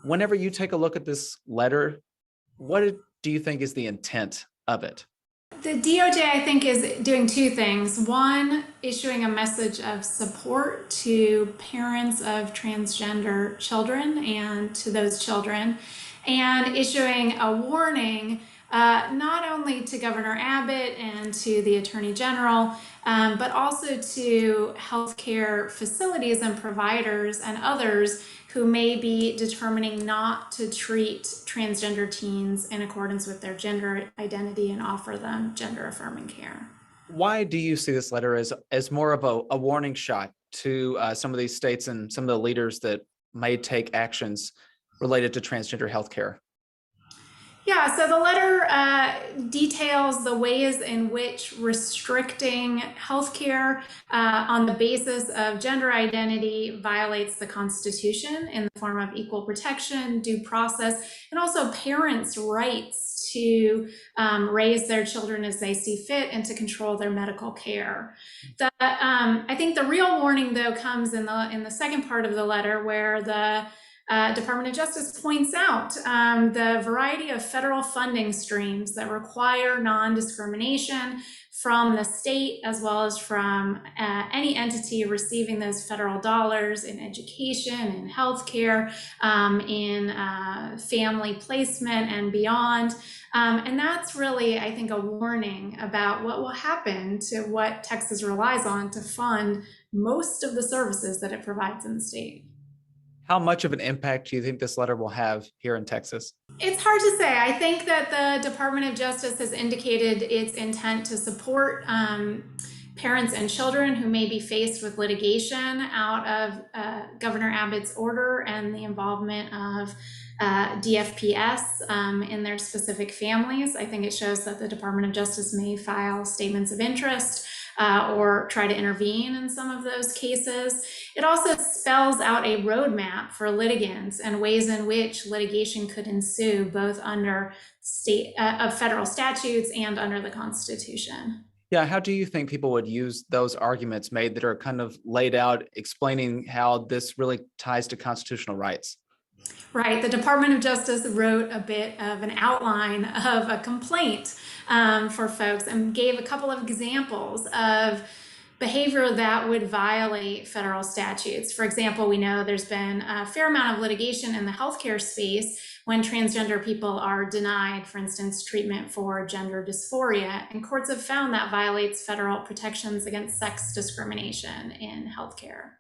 Whenever you take a look at this letter, do you think is the intent of it? The DOJ, I think, is doing two things. One, issuing a message of support to parents of transgender children and to those children, and issuing a warning not only to Governor Abbott and to the Attorney General, but also to healthcare facilities and providers and others who may be determining not to treat transgender teens in accordance with their gender identity and offer them gender affirming care. Why do you see this letter as more of a warning shot to some of these states and some of the leaders that may take actions related to transgender healthcare? Yeah, so the letter details the ways in which restricting healthcare on the basis of gender identity violates the Constitution in the form of equal protection, due process, and also parents' rights to raise their children as they see fit and to control their medical care. I think the real warning, though, comes in the second part of the letter, where the Department of Justice points out the variety of federal funding streams that require non-discrimination from the state as well as from any entity receiving those federal dollars in education, in healthcare, in family placement and beyond. And that's really, I think, a warning about what will happen to what Texas relies on to fund most of the services that it provides in the state. How much of an impact do you think this letter will have here in Texas? It's hard to say. I think that the Department of Justice has indicated its intent to support parents and children who may be faced with litigation out of Governor Abbott's order and the involvement of DFPS in their specific families. I think it shows that the Department of Justice may file statements of interest or try to intervene in some of those cases. It also spells out a roadmap for litigants and ways in which litigation could ensue, both under federal statutes and under the Constitution. Yeah, how do you think people would use those arguments made that are kind of laid out explaining how this really ties to constitutional rights? Right. The Department of Justice wrote a bit of an outline of a complaint for folks and gave a couple of examples of behavior that would violate federal statutes. For example, we know there's been a fair amount of litigation in the healthcare space when transgender people are denied, for instance, treatment for gender dysphoria. And courts have found that violates federal protections against sex discrimination in healthcare.